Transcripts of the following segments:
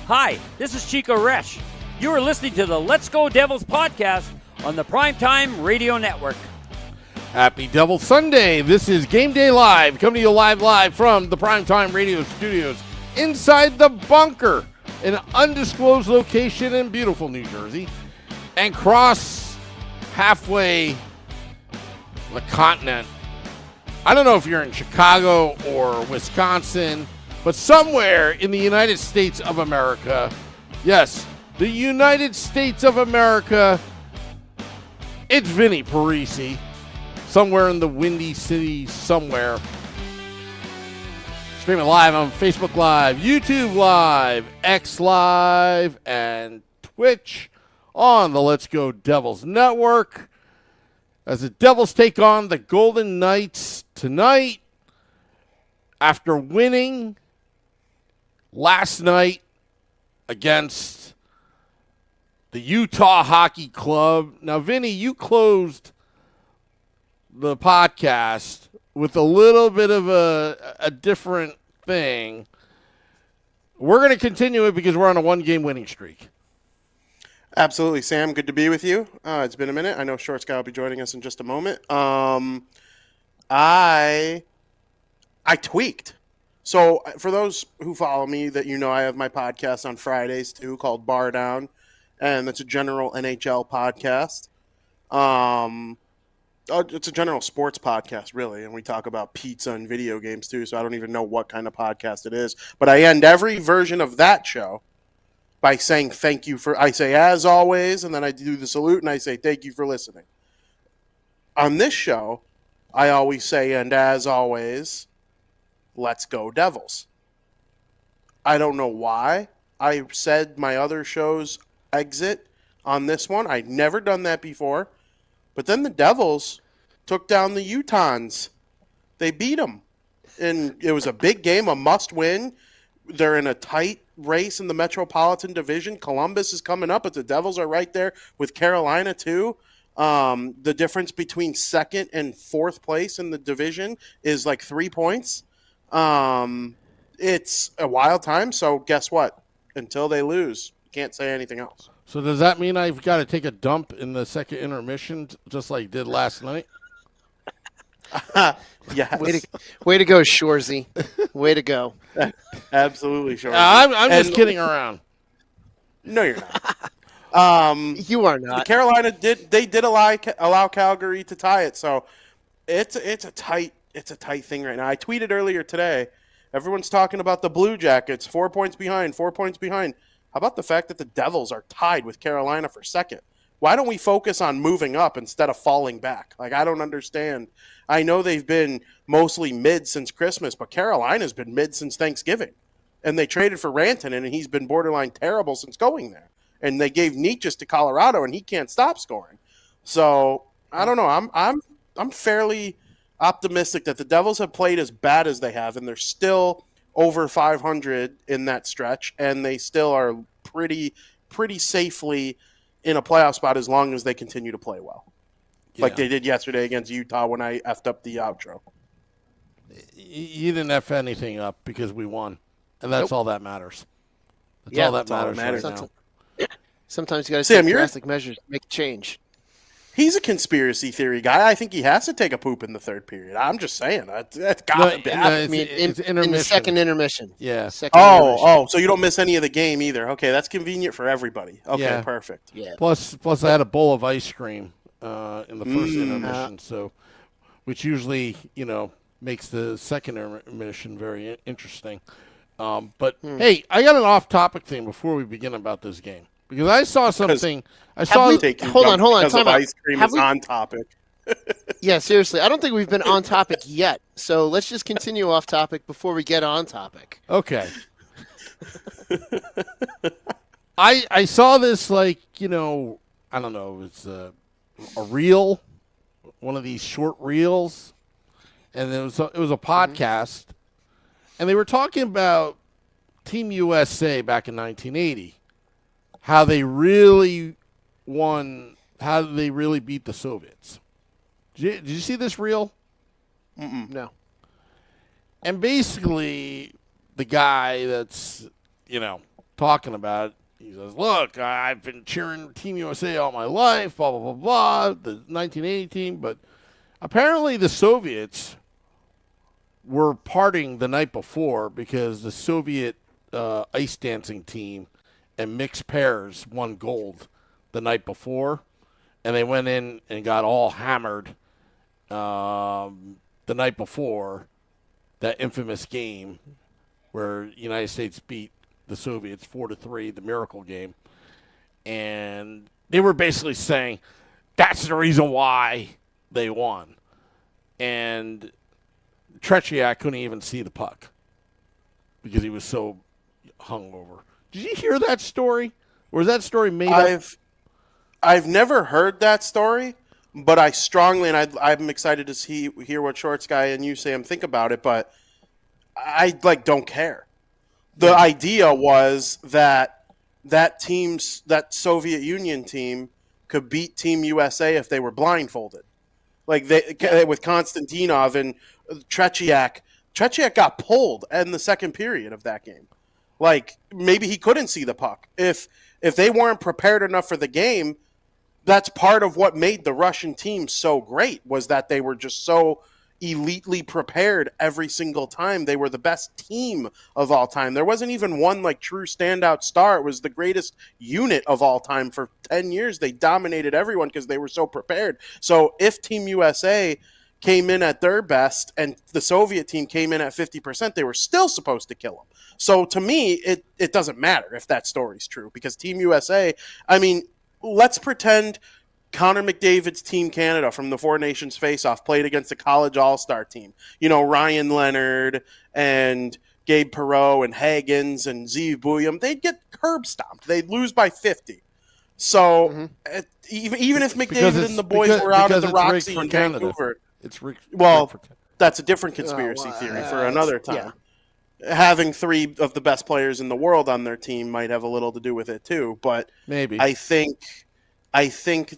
Hi, this is Chico Resch. You are listening to the Let's Go Devils podcast on the Primetime Radio Network. Happy Devil Sunday. This is Game Day Live, coming to you live from the Primetime Radio studios inside the bunker, an undisclosed location in beautiful New Jersey, and cross halfway the continent. I don't know if you're in Chicago or Wisconsin, but somewhere in the United States of America, yes, the United States of America, it's Vinnie Parise, somewhere in the Windy City somewhere. Streaming live on Facebook Live, YouTube Live, X Live, and Twitch on the Let's Go Devils Network. As the Devils take on the Golden Knights tonight after winning last night against the Utah Hockey Club. Now, Vinny, you closed the podcast with a little bit of a different thing. We're going to continue it because we're on a one-game winning streak. Absolutely, Sam. Good to be with you. It's been a minute. I know Short Sky will be joining us in just a moment. I tweaked. So for those who follow me, that you know, I have my podcast on Fridays too, called Bar Down, and it's a general NHL podcast. It's a general sports podcast, really, and we talk about pizza and video games too. So I don't even know what kind of podcast it is, but I end every version of that show by saying thank you for. I say as always, and then I do the salute, and I say thank you for listening. On this show, I always say, and as always, let's go Devils. I don't know why I said my other show's exit on this one. I'd never done that before. But then the Devils took down the Utahns. They beat them. And it was a big game, a must-win. They're in a tight race in the Metropolitan Division. Columbus is coming up, but the Devils are right there with Carolina, too. The difference between second and fourth place in the division is like 3 points. It's a wild time, so guess what? Until they lose, can't say anything else. So does that mean I've got to take a dump in the second intermission just like I did last night? Yes. Way to go, Shorzy. Way to go. Absolutely, sure. I'm just kidding around. No, you're not. You are not. Carolina did allow Calgary to tie it, so it's a tight thing right now. I tweeted earlier today. Everyone's talking about the Blue Jackets, 4 points behind. How about the fact that the Devils are tied with Carolina for second? Why don't we focus on moving up instead of falling back? Like, I don't understand. I know they've been mostly mid since Christmas, but Carolina's been mid since Thanksgiving. And they traded for Rantanen, and he's been borderline terrible since going there. And they gave Nietzsche to Colorado, and he can't stop scoring. So, I don't know. I'm fairly optimistic that the Devils have played as bad as they have, and they're still over 500 in that stretch, and they still are pretty safely in a playoff spot as long as they continue to play well. Yeah. Like they did yesterday against Utah when I effed up the outro. You didn't F anything up because we won, and that's all that matters. That's all that matters right now. Sometimes you got to take drastic measures to make a change. He's a conspiracy theory guy. I think he has to take a poop in the third period. I'm just saying. That's got to happen. In the second intermission. Yeah. So you don't miss any of the game either. Okay, that's convenient for everybody. Okay, yeah. Perfect. Yeah. Plus, I had a bowl of ice cream in the first intermission, so which usually, makes the second intermission very interesting. Hey, I got an off-topic thing before we begin about this game. Because I saw something. Hold on. Time ice cream is on topic. Yeah, seriously. I don't think we've been on topic yet. So let's just continue off topic before we get on topic. Okay. I saw this I don't know. It's a reel, one of these short reels, and it was a podcast, and they were talking about Team USA back in 1980. How they really won, how they really beat the Soviets. Did you see this reel? No. And basically, the guy that's, talking about it. He says, look, I've been cheering Team USA all my life, blah, blah, blah, blah, the 1980 team. But apparently the Soviets were partying the night before because the Soviet ice dancing team and mixed pairs won gold the night before. And they went in and got all hammered the night before that infamous game where the United States beat the Soviets 4-3, the miracle game. And they were basically saying that's the reason why they won. And Tretiak couldn't even see the puck because he was so hungover. Did you hear that story? Or was that story made up? I've never heard that story, but I strongly, and I'm excited to hear what Shorts Guy and you, Sam, think about it, but I don't care. The idea was that Soviet Union team could beat Team USA if they were blindfolded. With Konstantinov and Tretiak. Tretiak got pulled in the second period of that game. Maybe he couldn't see the puck. If they weren't prepared enough for the game, that's part of what made the Russian team so great, was that they were just so elitely prepared every single time. They were the best team of all time. There wasn't even one true standout star. It was the greatest unit of all time. For 10 years, they dominated everyone because they were so prepared. So if Team USA came in at their best and the Soviet team came in at 50%, they were still supposed to kill them. So to me, it doesn't matter if that story's true, because Team USA, let's pretend Connor McDavid's Team Canada from the Four Nations Face-Off played against a college all-star team. Ryan Leonard and Gabe Perreault and Hagens and Zeev Bouillon. They'd get curb stomped. They'd lose by 50. So even if McDavid and the boys were out at the Roxy in Vancouver, it's rigged. That's a different conspiracy theory for another time. Yeah. Having three of the best players in the world on their team might have a little to do with it too. But maybe I think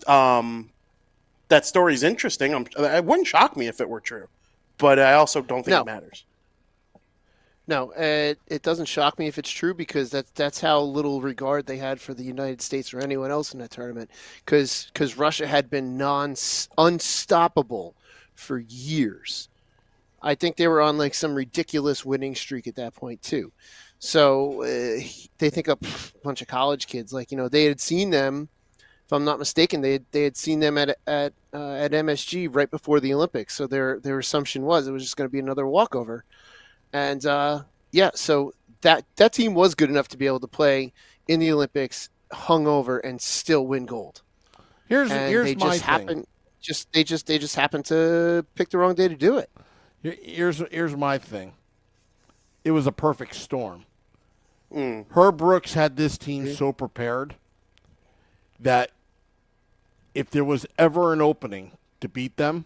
that story's interesting. It wouldn't shock me if it were true, but I also don't think it matters. No, it doesn't shock me if it's true, because that's how little regard they had for the United States or anyone else in that tournament, because Russia had been unstoppable for years. I think they were on some ridiculous winning streak at that point too. So they think a bunch of college kids, they had seen them. If I'm not mistaken, they had seen them at MSG right before the Olympics. So their assumption was it was just going to be another walkover. And so that team was good enough to be able to play in the Olympics hungover and still win gold. Here's they my just thing. They just happened to pick the wrong day to do it. Here's my thing. It was a perfect storm. Herb Brooks had this team so prepared that if there was ever an opening to beat them,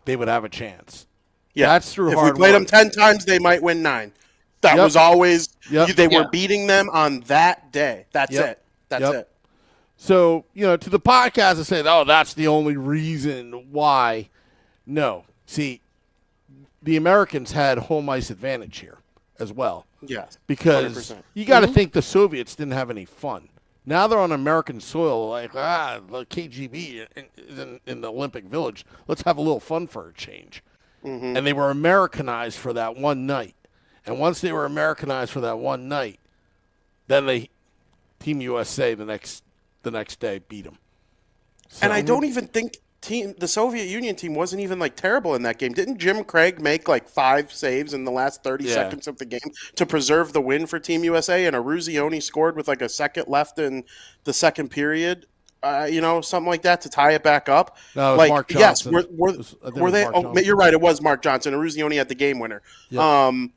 they would have a chance. Yeah, that's through hard work. If we played them 10 times, they might win 9. That was always they were beating them on that day. That's it. That's it. So, to the podcast, I say, oh, that's the only reason why. No. See, the Americans had home ice advantage here as well. Yes. Because 100%. You got to think the Soviets didn't have any fun. Now they're on American soil, the KGB in the Olympic Village. Let's have a little fun for a change. Mm-hmm. And they were Americanized for that one night. And once they were Americanized for that one night, then Team USA the next day beat them. So, and I don't even think the Soviet Union team wasn't even terrible in that game. Didn't Jim Craig make 5 saves in the last 30 seconds of the game to preserve the win for Team USA? And Eruzione scored with a second left in the second period. Something like that to tie it back up. No, it was Mark Johnson. Yes, were they? Oh, you're right. It was Mark Johnson. Eruzione had the game winner. Yep.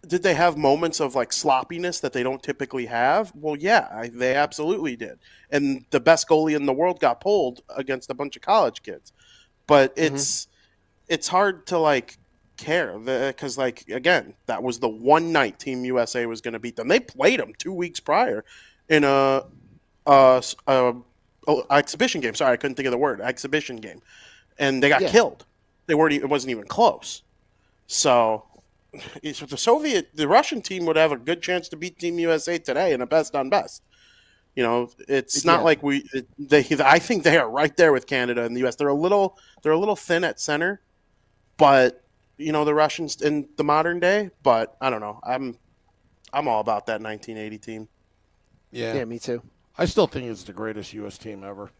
Did they have moments of sloppiness that they don't typically have? Well, yeah, they absolutely did. And the best goalie in the world got pulled against a bunch of college kids. But it's hard to care because again, that was the one night Team USA was going to beat them. They played them 2 weeks prior in a exhibition game. Sorry, I couldn't think of the word. Exhibition game, and they got killed. It wasn't even close. So the Russian team would have a good chance to beat Team USA today in a best on best. It's not like I think they are right there with Canada and the U.S. They're a little thin at center, but the Russians in the modern day. But I don't know. I'm all about that 1980 team. Yeah, me too. I still think it's the greatest U.S. team ever.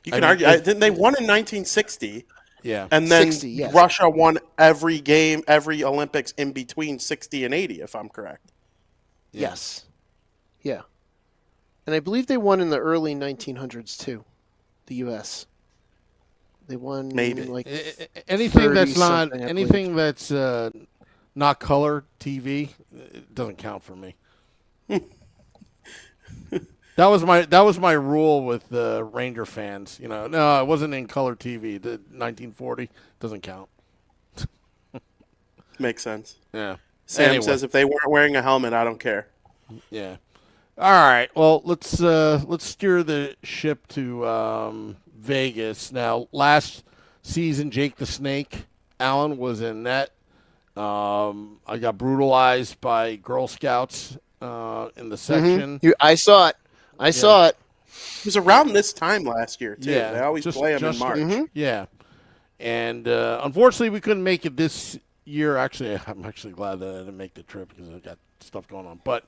You can argue. Didn't they won in 1960? Yeah, and then 60, yes. Russia won every game, every Olympics in between 60 and 80, if I'm correct. Yeah. Yes. Yeah. And I believe they won in the early 1900s too, the U.S. They won Maybe. like anything that's 30-something, that's not color TV, it doesn't count for me. That was my rule with the Ranger fans. No, it wasn't in color TV. The 1940 doesn't count. Makes sense. Yeah. Sam says if they weren't wearing a helmet, I don't care. Yeah. All right. Well, let's steer the ship to Vegas. Now, last season, Jake the Snake Allen was in net. I got brutalized by Girl Scouts in the section. I saw it. I saw it. It was around this time last year, too. Yeah, They always play them in March. Yeah. And unfortunately, we couldn't make it this year. Actually, I'm actually glad that I didn't make the trip because I got stuff going on. But,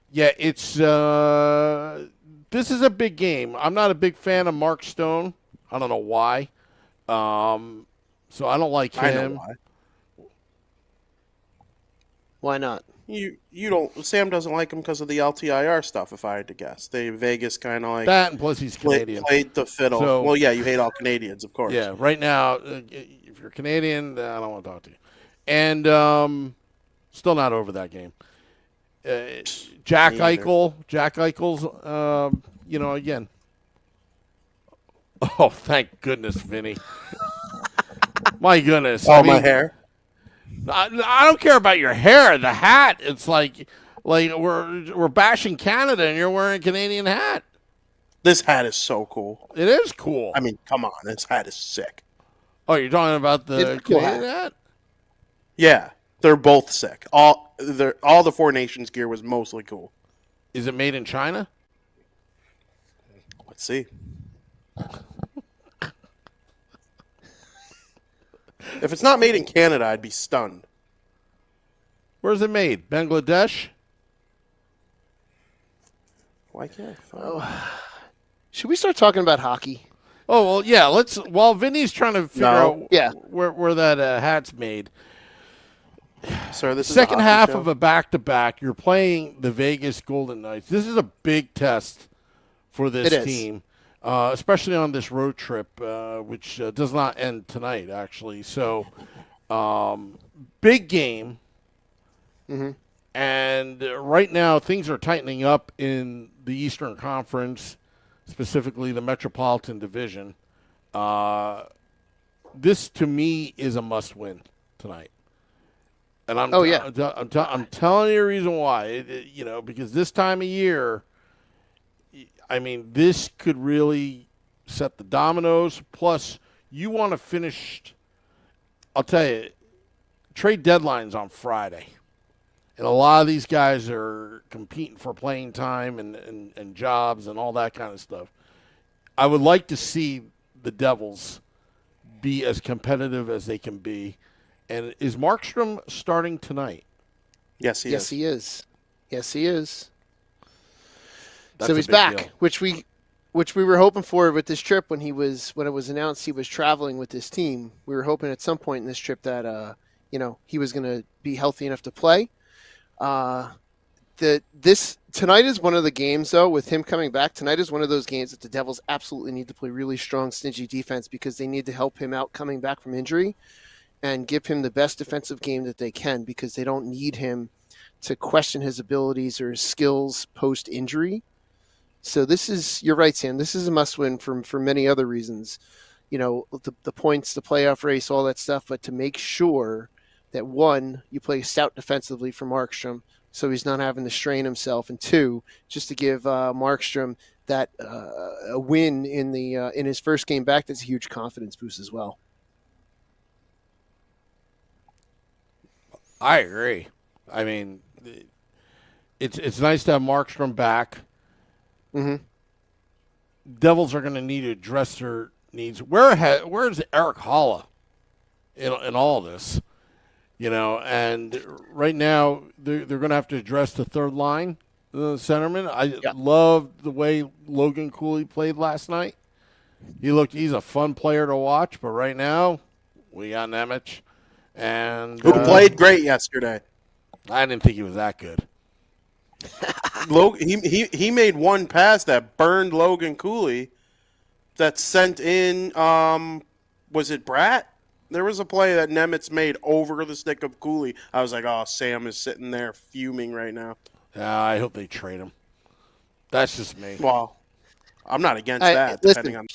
yeah, it's this is a big game. I'm not a big fan of Mark Stone. I don't know why. So I don't like him. I know why. Why not? You don't. Sam doesn't like him because of the LTIR stuff. If I had to guess, Vegas kind of like that, and plus he's Canadian. Played the fiddle. So, well, yeah, you hate all Canadians, of course. Yeah, right now, if you're Canadian, I don't want to talk to you. And still not over that game. Jack Eichel's, again. Oh, thank goodness, Vinnie. My goodness. My hair. I don't care about your hair. The hat. It's like we're bashing Canada, and you're wearing a Canadian hat. This hat is so cool. It is cool. I mean, come on, this hat is sick. Oh, you're talking about the Canadian hat? Yeah, they're both sick. All the Four Nations gear was mostly cool. Is it made in China? Let's see. If it's not made in Canada, I'd be stunned. Where's it made? Bangladesh? Why can't Should we start talking about hockey? Oh, well, yeah. While Vinny's trying to figure out where that hat's made. Sir, this is second half show. of a back-to-back. You're playing the Vegas Golden Knights. This is a big test for this team. Especially on this road trip, which does not end tonight, actually. So, big game. Mm-hmm. And right now, things are tightening up in the Eastern Conference, specifically the Metropolitan Division. This, to me, is a must-win tonight. And I'm telling you the reason why. Because this time of year, I mean, this could really set the dominoes. Plus, you want to finish. I'll tell you, trade deadline's on Friday. And a lot of these guys are competing for playing time and jobs and all that kind of stuff. I would like to see the Devils be as competitive as they can be. And is Markstrom starting tonight? Yes, he is. Yes, he is. That's so he's back, deal. which we were hoping for with this trip when it was announced he was traveling with this team. We were hoping at some point in this trip that he was going to be healthy enough to play. Tonight is one of the games though with him coming back. Tonight is one of those games that the Devils absolutely need to play really strong, stingy defense because they need to help him out coming back from injury and give him the best defensive game that they can because they don't need him to question his abilities or his skills post injury. So you're right, Sam. This is a must-win for many other reasons. The points, the playoff race, all that stuff. But to make sure that one, you play stout defensively for Markstrom, so he's not having to strain himself, and two, just to give Markstrom that a win in his first game back. That's a huge confidence boost as well. I agree. I mean, it's nice to have Markstrom back. Mm-hmm. Devils are going to need to address their needs. Where's Eric Holla in all this? And right now they're going to have to address the third line, the centerman. I loved the way Logan Cooley played last night. He's a fun player to watch, but right now we got Nemec, and who played great yesterday. I didn't think he was that good. He made one pass that burned Logan Cooley that sent in, was it Bratt? There was a play that Nemec made over the stick of Cooley. I was like, oh, Sam is sitting there fuming right now. I hope they trade him. That's just me. Well, I'm not against that. Listen, Depending on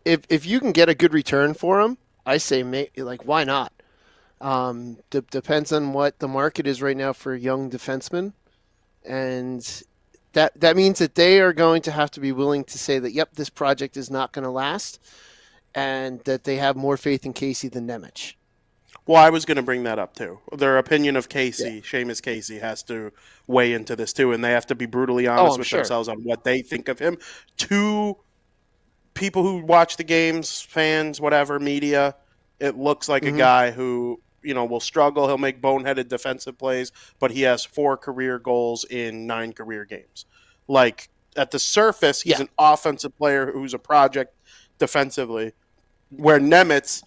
if you can get a good return for him, I say why not? Depends on what the market is right now for young defensemen, and that means that they are going to have to be willing to say that this project is not going to last, and that they have more faith in Casey than Nemec. Well, I was going to bring that up too. Their opinion of Casey, Seamus Casey, has to weigh into this too, and they have to be brutally honest with themselves on what they think of him. To people who watch the games, fans, whatever, media, it looks like a guy who will struggle. He'll make boneheaded defensive plays, but he has 4 career goals in 9 career games. Like at the surface, he's an offensive player who's a project defensively, where Nemec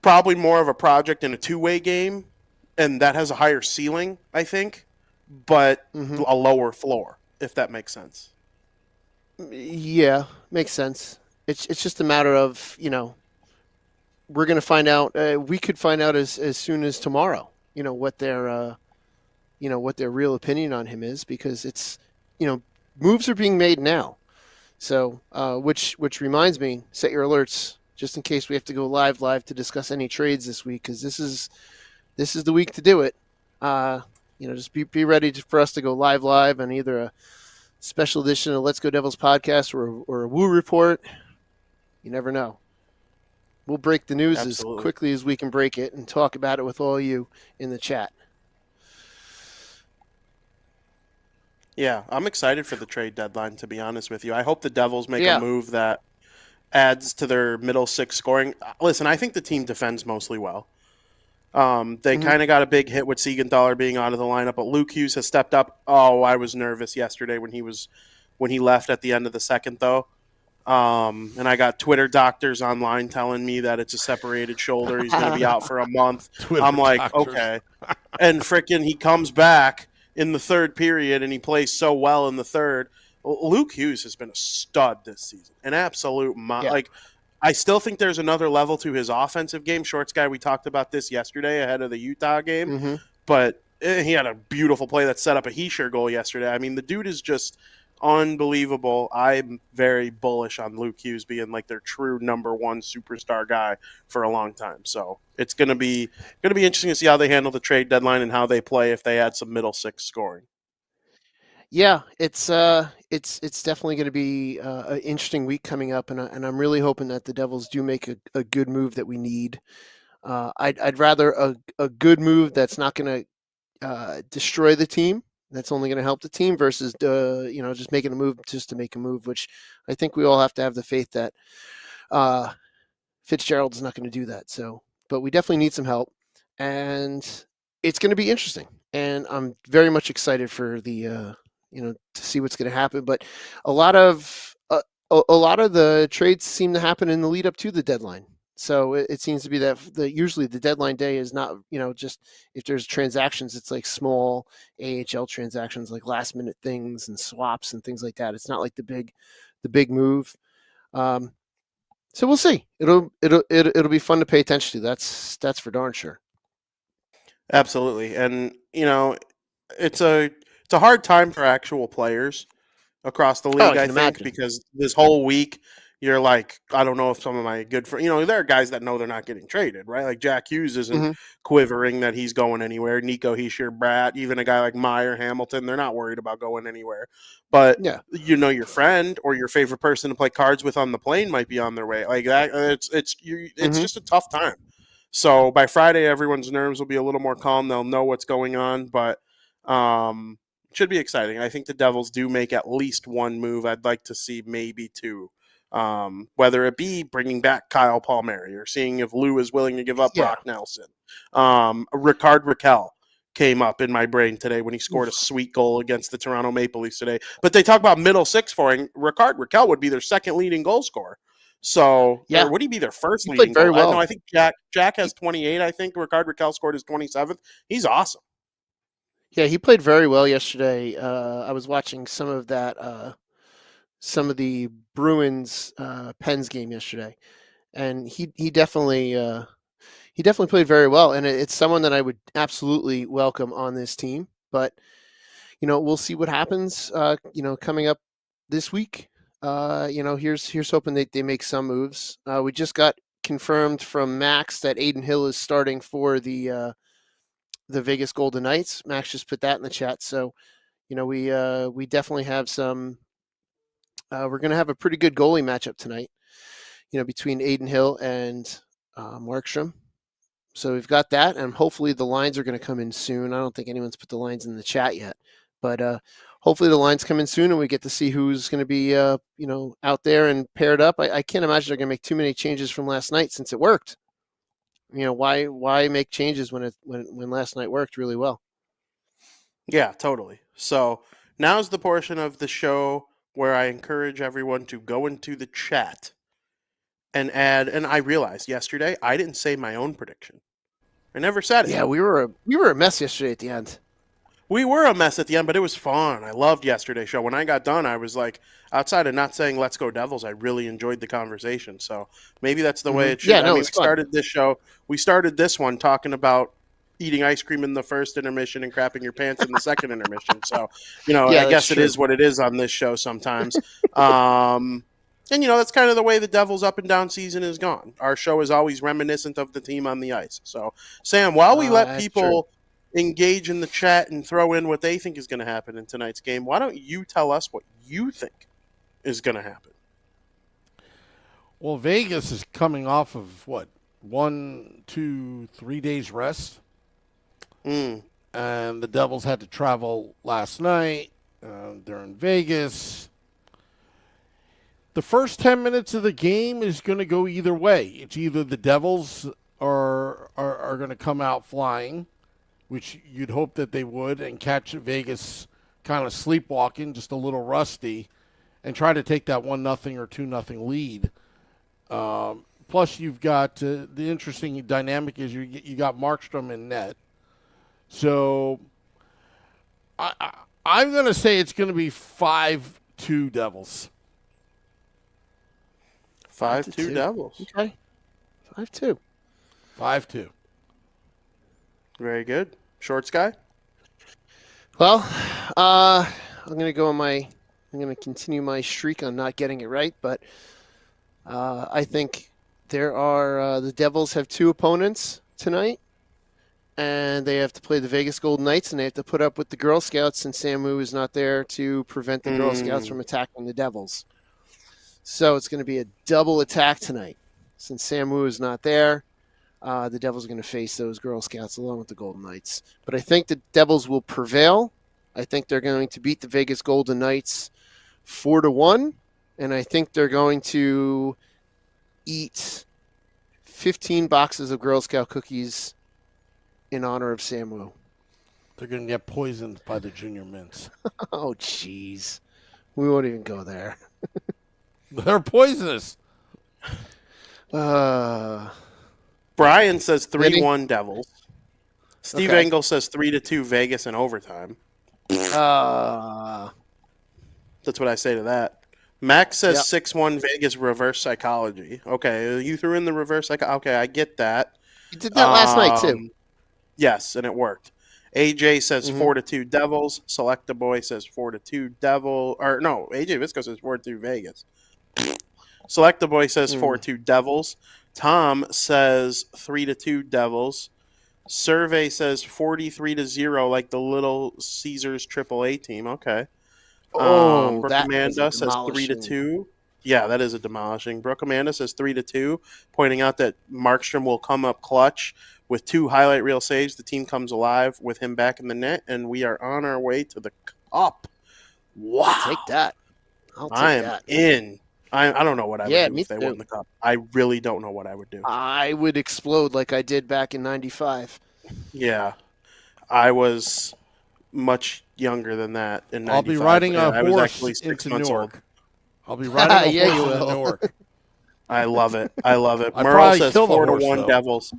probably more of a project in a two-way game, and that has a higher ceiling, I think, but a lower floor, if that makes sense. Yeah, makes sense. It's just a matter of, we're going to find out. We could find out as soon as tomorrow, what their real opinion on him is, because it's, moves are being made now. So, which reminds me, set your alerts just in case we have to go live to discuss any trades this week, because this is the week to do it. Just be ready for us to go live on either a special edition of Let's Go Devils podcast or a Woo report. You never know. We'll break the news as quickly as we can break it and talk about it with all you in the chat. Yeah, I'm excited for the trade deadline, to be honest with you. I hope the Devils make a move that adds to their middle six scoring. Listen, I think the team defends mostly well. They kind of got a big hit with Siegenthaler being out of the lineup, but Luke Hughes has stepped up. Oh, I was nervous yesterday when he left at the end of the second, though. And I got Twitter doctors online telling me that it's a separated shoulder. He's going to be out for a month. I'm like, doctors. Okay. And frickin' he comes back in the third period, and he plays so well in the third. Luke Hughes has been a stud this season, an absolute I still think there's another level to his offensive game. Shorts guy, we talked about this yesterday ahead of the Utah game, but he had a beautiful play that set up a Heischer goal yesterday. I mean, the dude is just unbelievable. I'm very bullish on Luke Hughes being like their true number one superstar guy for a long time. So it's going to be interesting to see how they handle the trade deadline and how they play if they add some middle six scoring. Yeah, it's definitely going to be an interesting week coming up, and I'm really hoping that the Devils do make a good move that we need. I'd rather a good move that's not going to destroy the team, that's only going to help the team, versus just making a move just to make a move, which I think we all have to have the faith that Fitzgerald's not going to do that. So, but we definitely need some help, and it's going to be interesting, and I'm very much excited for the to see what's going to happen. But a lot of the trades seem to happen in the lead up to the deadline. So it seems to be that usually the deadline day is not, just if there's transactions, it's like small AHL transactions, like last minute things and swaps and things like that. It's not like the big move. So we'll see. It'll be fun to pay attention to. That's for darn sure. Absolutely. And it's a hard time for actual players across the league, I think, because this whole week you're like, I don't know if some of my good friends, there are guys that know they're not getting traded, right? Like Jack Hughes isn't quivering that he's going anywhere. Nico Heischer, Bratt, even a guy like Meyer, Hamilton, they're not worried about going anywhere. But, your friend or your favorite person to play cards with on the plane might be on their way. Like that, it's just a tough time. So by Friday, everyone's nerves will be a little more calm. They'll know what's going on, but it should be exciting. I think the Devils do make at least one move. I'd like to see maybe two. Whether it be bringing back Kyle Palmieri or seeing if Lou is willing to give up Yeah. Brock Nelson. Ricard Raquel came up in my brain today when he scored a sweet goal against the Toronto Maple Leafs today. But they talk about middle six scoring. Ricard Raquel would be their second leading goal scorer. So, Yeah. or would he be their first He leading played very goal? well. No, I think Jack has 28. I think Ricard Raquel scored his 27th. He's awesome. Yeah, he played very well yesterday. I was watching some of that, some of the Bruins Pens game yesterday, and he definitely played very well. And it's someone that I would absolutely welcome on this team. But we'll see what happens. Coming up this week. Here's hoping they make some moves. We just got confirmed from Max that Aiden Hill is starting for the Vegas Golden Knights. Max just put that in the chat. So, we definitely have some. We're going to have a pretty good goalie matchup tonight. Between Aiden Hill and Markstrom. So we've got that, and hopefully the lines are going to come in soon. I don't think anyone's put the lines in the chat yet, but hopefully the lines come in soon, and we get to see who's going to be, out there and paired up. I can't imagine they're going to make too many changes from last night since it worked. Why make changes when last night worked really well? Yeah, totally. So now's the portion of the show where I encourage everyone to go into the chat and add. And I realized yesterday I didn't say my own prediction. I never said it. Yeah, we were a mess yesterday at the end. We were a mess at the end, but it was fun. I loved yesterday's show. When I got done, I was like, outside of not saying "Let's go Devils," I really enjoyed the conversation. So maybe that's the way it should. Yeah, no, we it's fun. started this show. We started this one talking about eating ice cream in the first intermission and crapping your pants in the second intermission. So, Yeah, I guess that's it true. is what it is on this show sometimes. And, that's kind of the way the Devils up and down season is gone. Our show is always reminiscent of the team on the ice. So, Sam, while we let people engage in the chat and throw in what they think is going to happen in tonight's game, why don't you tell us what you think is going to happen? Well, Vegas is coming off of, 1, 2, 3 days rest? And the Devils had to travel last night. They're in Vegas. The first 10 minutes of the game is going to go either way. It's either the Devils are going to come out flying, which you'd hope that they would, and catch Vegas kind of sleepwalking, just a little rusty, and try to take that 1-0 or 2-0 lead. Plus, you've got the interesting dynamic is you got Markstrom in net. So I'm going to say it's going to be 5-2 Devils. 5-2 Devils. Okay. 5-2. 5-2. Very good. Shorts guy? Well, I'm going to continue my streak on not getting it right, but I think the Devils have two opponents tonight, and they have to play the Vegas Golden Knights, and they have to put up with the Girl Scouts since Samu is not there to prevent the Girl Scouts from attacking the Devils. So it's going to be a double attack tonight. Since Samu is not there, the Devils are going to face those Girl Scouts along with the Golden Knights. But I think the Devils will prevail. I think they're going to beat the Vegas Golden Knights 4-1, and I think they're going to eat 15 boxes of Girl Scout cookies in honor of Samu. They're going to get poisoned by the junior mints. Oh, jeez. We won't even go there. They're poisonous. Brian says 3-1 Vinnie? Devils. Steve Okay. Engel says 3-2 Vegas in overtime. That's what I say to that. Max says 6-1 Vegas reverse psychology. Okay, you threw in the reverse psychology. Okay, I get that. You did that last night, too. Yes, and it worked. AJ says 4-2 Devils. Selecta Boy says 4-2 Devil. Or no, AJ Visco says 4-2 Vegas. Selecta Boy says 4-2 Devils. Tom says 3-2 Devils. Survey says 43-0, like the Little Caesars AAA team. Okay. Oh, Brooke that Amanda is says demolishing. 3-2. Yeah, that is a demolishing. Brooke Amanda says 3-2, pointing out that Markstrom will come up clutch with 2 highlight reel saves. The team comes alive with him back in the net, and we are on our way to the cup. Wow. Take that. I'll I take am that. in. I don't know what I would Yeah, do me if they too. won the cup. I really don't know what I would do. I would explode like I did back in '95. Yeah. I was much younger than that in 95. I'll be riding a I was horse actually 6 into months old. Newark. I'll be riding a Yeah, you horse into will. Newark. I love it. I love it. I'd Merle probably says kill the 4-1 horse, though. Devils.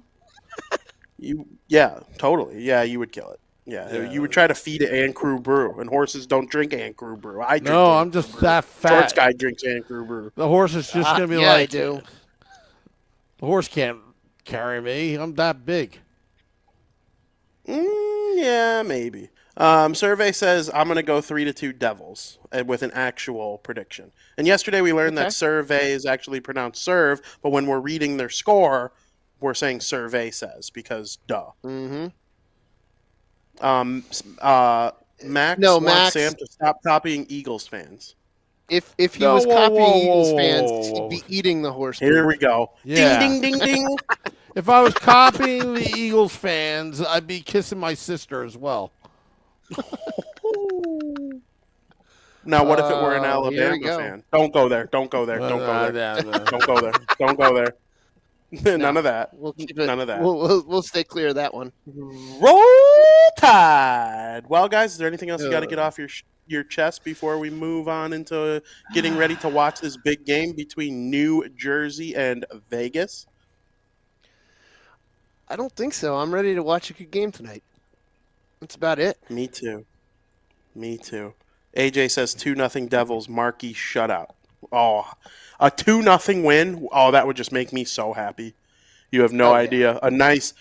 Yeah, totally. Yeah, you would kill it. Yeah, you would try to feed it Ann Crew brew, and horses don't drink Ann Crew brew. I drink. No, Ann I'm just Crew brew. that George fat. guy drinks Ann Crew brew. The horse is just going to be yeah, I like, do. the horse can't carry me. I'm that big. Yeah, maybe. Survey says I'm going to go 3-2 Devils with an actual prediction. And yesterday we learned that Survey is actually pronounced serve, but when we're reading their score, we're saying Survey says because duh. Mm-hmm. Max No, wants Max- Sam to stop copying Eagles fans. If he No, was whoa, copying whoa, Eagles whoa, fans, whoa. he'd be eating the horse. Here we go. Yeah. Ding, ding, ding, ding. If I was copying the Eagles fans, I'd be kissing my sister as well. Now, what if it were an Oh, here Alabama we go. fan? Don't go there. Don't go there. Don't go there. No. Don't go there. Don't go there. None of that. We'll keep it. None of that. We'll stay clear of that one. Roll Tide. Well, guys, is there anything else you got to get off your chest before we move on into getting ready to watch this big game between New Jersey and Vegas? I don't think so. I'm ready to watch a good game tonight. That's about it. Me too. Me too. AJ says 2-0 Devils, Markey shutout. Oh, a 2-0 win. Oh, that would just make me so happy. You have no idea. A nice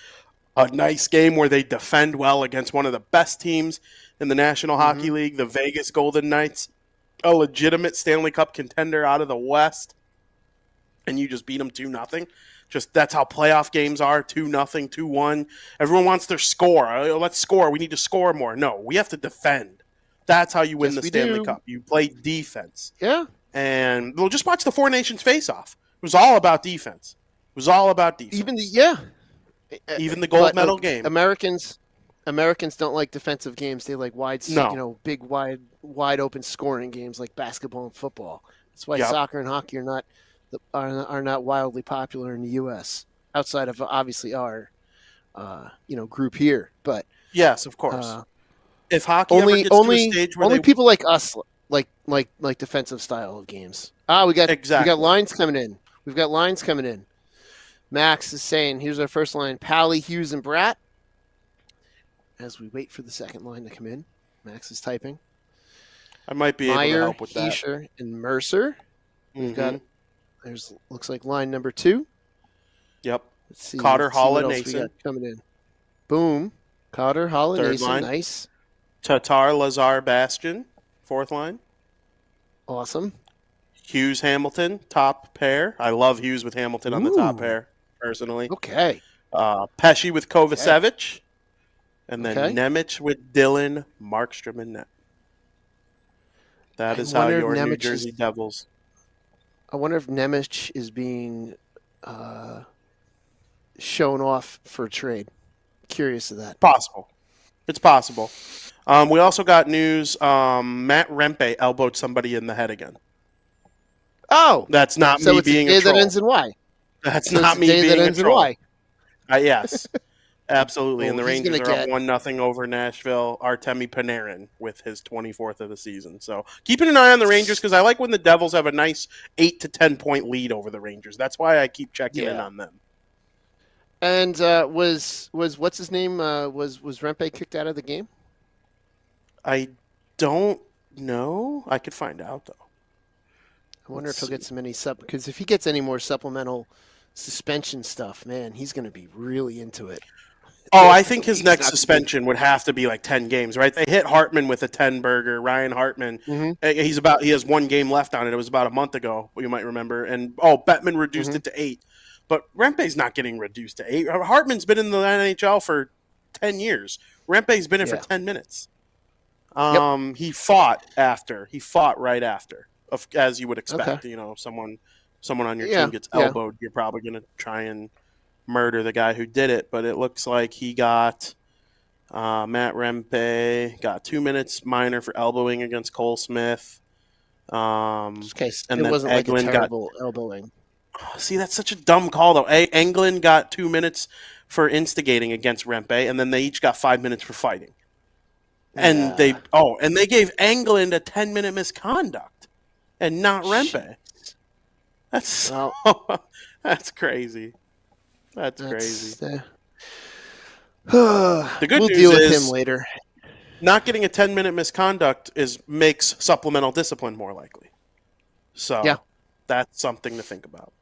game where they defend well against one of the best teams in the National Hockey League, the Vegas Golden Knights, a legitimate Stanley Cup contender out of the West, and you just beat them 2-0. Just that's how playoff games are, 2-0, 2-1. Everyone wants their score. Let's score. We need to score more. No, we have to defend. That's how you win the Stanley Cup. You play defense. Yeah. And we'll just watch the Four Nations face-off. It was all about defense. It was all about defense. Even the gold medal game. Americans don't like defensive games. They like big, wide open scoring games like basketball and football. That's why soccer and hockey are not wildly popular in the U.S. outside of obviously our group here. But yes, of course. If hockey only ever gets to a stage where people like us like defensive style of games. We got lines coming in. We've got lines coming in. Max is saying, here's our first line, Pally, Hughes, and Bratt. As we wait for the second line to come in, Max is typing. I might be Meyer, able to help with that. Heischer, and Mercer. We've got looks like line number 2. Yep. Let's see. Cotter, Holla, we Nason. got coming in. Boom. Cotter, Holla, Third Nason. line. Nice. Tatar, Lazar, Bastion. Fourth line. Awesome. Hughes, Hamilton, top pair. I love Hughes with Hamilton on the top pair, personally. Okay. Pesci with Kovacevic. And then Okay. Nemec with Dylan, Markstrom, and net. That is how your New Jersey Devils. I wonder if Nemec is being shown off for a trade. Curious of that. Possible. It's possible. We also got news. Matt Rempe elbowed somebody in the head again. Oh, That's not so me it's being a day a troll. that ends in Y. That's So not it's me a day being that a ends in troll. Y. Yes, absolutely. Well, And the he's Rangers gonna are up get- 1-0 over Nashville. Artemi Panarin with his 24th of the season. So keeping an eye on the Rangers because I like when the Devils have a nice 8 to 10 point lead over the Rangers. That's why I keep checking in on them. And was what's his name? Was Rempe kicked out of the game? I don't know. I could find out though. I wonder if he'll get because if he gets any more supplemental suspension stuff, man, he's going to be really into it. Oh, I think his next suspension would have to be like 10 games, right? They hit Hartman with a 10-burger. Ryan Hartman. He has one game left on it. It was about a month ago, you might remember. And Bettman reduced it to 8. But Rempe's not getting reduced to 8. Hartman's been in the NHL for 10 years. Rempe's been in for 10 minutes. He fought right after. as you would expect. Okay. You know, someone on your Yeah, team gets yeah. elbowed, you're probably going to try and murder the guy who did it. But it looks like he got Matt Rempe got 2 minutes minor for elbowing against Cole Smith. Okay, And it then wasn't like a Eglin terrible elbowing. See, that's such a dumb call, though. Englund got 2 minutes for instigating against Rempe, and then they each got 5 minutes for fighting. And they gave Englund a 10-minute misconduct, and not Rempe. That's that's crazy. That's crazy. The good we'll news deal with is him later. not getting a 10-minute misconduct makes supplemental discipline more likely. So Yeah. that's something to think about.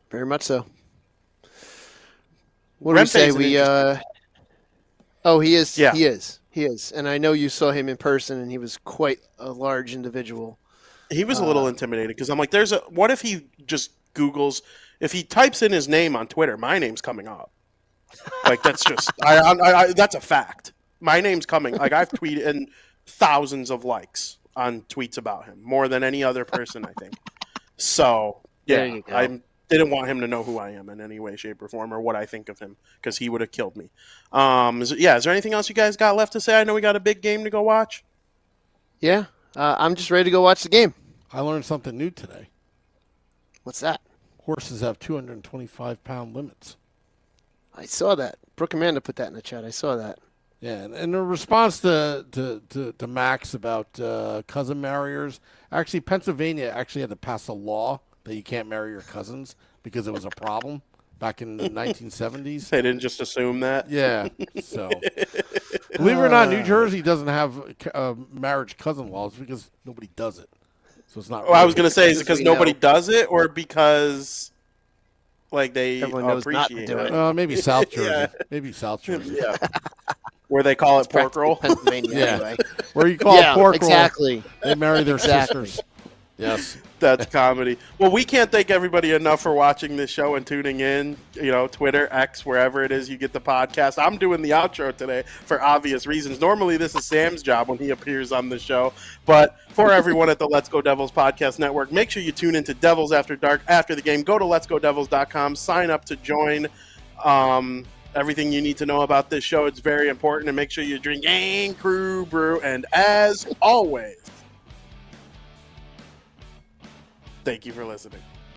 Very much so. What do we say? He is. Yeah. He is. And I know you saw him in person, and he was quite a large individual. He was a little intimidated because I'm like, what if he just Googles, if he types in his name on Twitter, my name's coming up. Like, that's just, that's a fact. My name's coming. Like, I've tweeted and thousands of likes on tweets about him, more than any other person, I think. So, yeah, I didn't want him to know who I am in any way, shape, or form, or what I think of him, because he would have killed me. Is there anything else you guys got left to say? I know we got a big game to go watch. Yeah, I'm just ready to go watch the game. I learned something new today. What's that? Horses have 225-pound limits. I saw that. Brooke Amanda put that in the chat. I saw that. Yeah, and in response to Max about cousin marriers, actually Pennsylvania actually had to pass a law that you can't marry your cousins because it was a problem back in the 1970s. They didn't just assume that. Yeah, so believe it or not, New Jersey doesn't have marriage cousin laws because nobody does it. So it's not. Oh, I was going to say, is it because we nobody know. does it, or because like they Everyone knows not to appreciate do it? it. Maybe South Jersey. Yeah. Maybe South Jersey. Yeah. Where they call it pork roll. Pennsylvania, Yeah. anyway. Where you call it pork exactly. roll, they marry their Exactly. sisters. Yes. That's comedy. Well, we can't thank everybody enough for watching this show and tuning in. You know, Twitter, X, wherever it is you get the podcast. I'm doing the outro today for obvious reasons. Normally, this is Sam's job when he appears on the show. But for everyone at the Let's Go Devils Podcast Network, make sure you tune into Devils After Dark after the game. Go to letsgodevils.com. Sign up to join. Everything you need to know about this show. It's very important. And make sure you drink and crew brew. And as always, thank you for listening.